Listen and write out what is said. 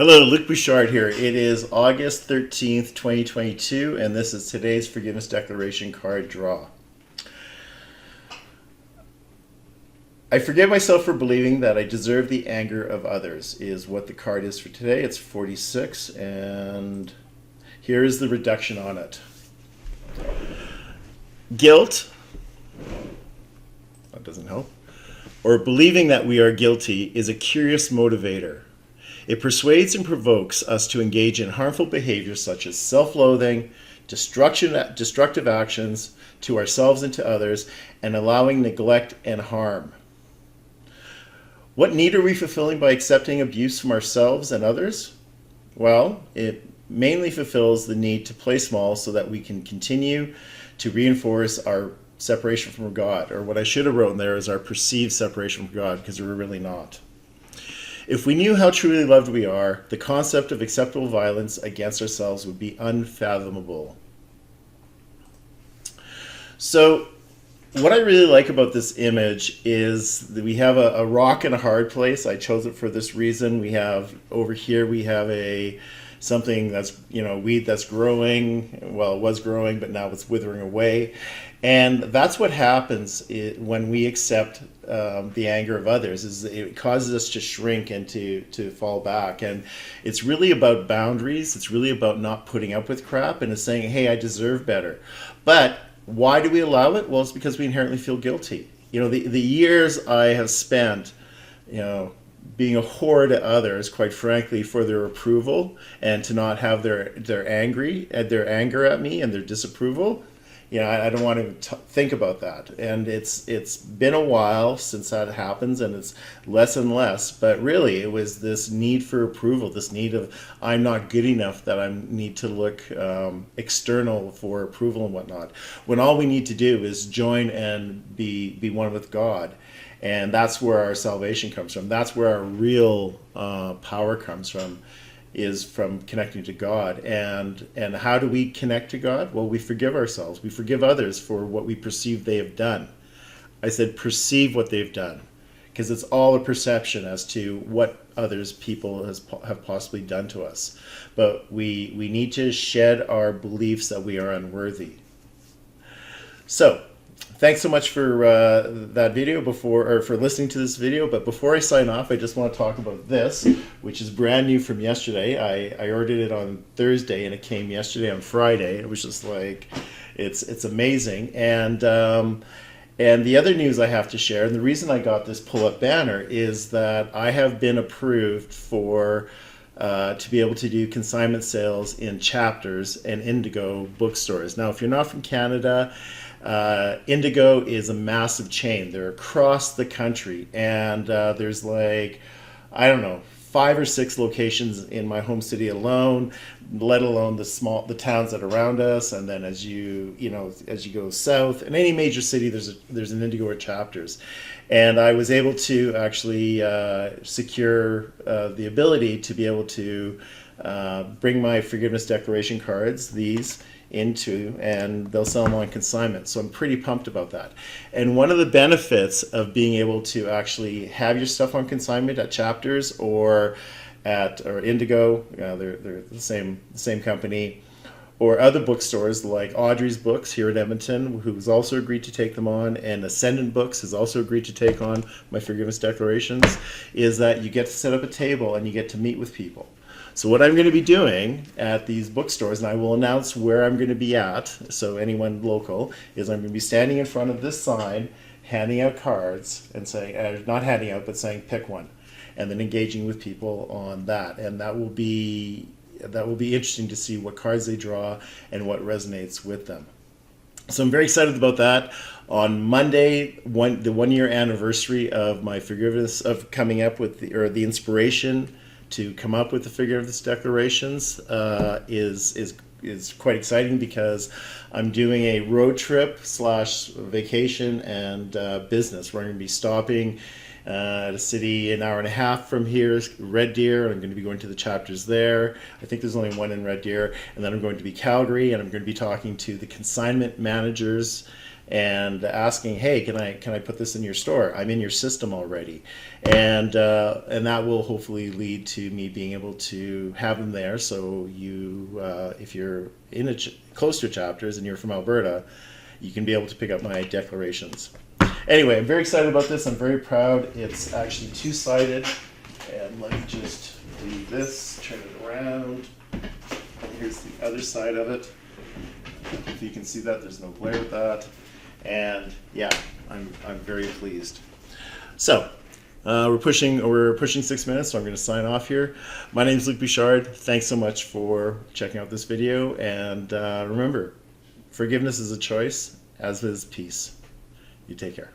Hello, Luc Bouchard here. It is August 13th, 2022, and this is today's Forgiveness Declaration card draw. I forgive myself for believing that I deserve the anger of others, is what the card is for today. It's 46, and here is the reduction on it. Guilt, that doesn't help, or believing that we are guilty is a curious motivator. It persuades and provokes us to engage in harmful behaviors such as self-loathing, destructive actions to ourselves and to others, and allowing neglect and harm. What need are we fulfilling by accepting abuse from ourselves and others? Well, it mainly fulfills the need to play small so that we can continue to reinforce our separation from God, or what I should have written there is our perceived separation from God, because we're really not. If we knew how truly loved we are, the concept of acceptable violence against ourselves would be unfathomable. So, what I really like about this image is that we have a rock in a hard place. I chose it for this reason. We have, over here, we have something that's, weed that's growing. Well, it was growing, but now it's withering away. And that's what happens when we accept the anger of others, is it causes us to shrink and to fall back. And it's really about boundaries. It's really about not putting up with crap, and it's saying, hey, I deserve better. But why do we allow it? Well, it's because we inherently feel guilty. The years I have spent, being a whore to others, quite frankly, for their approval, and to not have their anger at me and their disapproval. I don't want to think about that. And it's been a while since that happens, and it's less and less. But really, it was this need for approval, this need of, I'm not good enough, that I need to look external for approval and whatnot. When all we need to do is join and be one with God. And that's where our salvation comes from. That's where our real power comes from, is from connecting to God. And how do we connect to God? Well, we forgive ourselves. We forgive others for what we perceive they have done. I said perceive what they've done, because it's all a perception as to what people have possibly done to us. But we need to shed our beliefs that we are unworthy. So, thanks so much for that video for listening to this video. But before I sign off, I just want to talk about this, which is brand new from yesterday. I ordered it on Thursday, and it came yesterday on Friday. It was just like, it's amazing. And the other news I have to share, and the reason I got this pull-up banner, is that I have been approved to be able to do consignment sales in Chapters and Indigo bookstores. Now, if you're not from Canada, Indigo is a massive chain. They're across the country, and there's 5 or 6 locations in my home city alone, let alone the towns that are around us. And then as you go south, in any major city, there's an Indigo or Chapters. And I was able to actually secure the ability to be able to bring my forgiveness declaration cards, these, and they'll sell them on consignment. So I'm pretty pumped about that. And one of the benefits of being able to actually have your stuff on consignment at Chapters or Indigo, they're the same company, or other bookstores like Audrey's Books here in Edmonton, who's also agreed to take them on, and Ascendant Books has also agreed to take on my forgiveness declarations, is that you get to set up a table and you get to meet with people. So what I'm going to be doing at these bookstores, and I will announce where I'm going to be at, so anyone local, is I'm going to be standing in front of this sign, handing out cards, and saying, not handing out, but saying pick one, and then engaging with people on that. And that will be interesting to see what cards they draw and what resonates with them. So I'm very excited about that. On Monday, the 1-year anniversary of my forgiveness, of coming up with the inspiration to come up with the forgiveness declarations, is quite exciting, because I'm doing a road trip / vacation and business. We're going to be stopping at a city an hour and a half from here, Red Deer. I'm going to be going to the Chapters there. I think there's only one in Red Deer. And then I'm going to be Calgary, and I'm going to be talking to the consignment managers and asking, hey, can I put this in your store? I'm in your system already. And that will hopefully lead to me being able to have them there. So you, if you're in close to chapters and you're from Alberta, you can be able to pick up my declarations. Anyway, I'm very excited about this. I'm very proud. It's actually two-sided. And let me just do this, turn it around. And here's the other side of it. If you can see that, there's no glare with that. And yeah, I'm very pleased. So we're pushing 6 minutes, so I'm going to sign off here. My name is Luc Bouchard. Thanks so much for checking out this video. And remember, forgiveness is a choice, as is peace. You take care.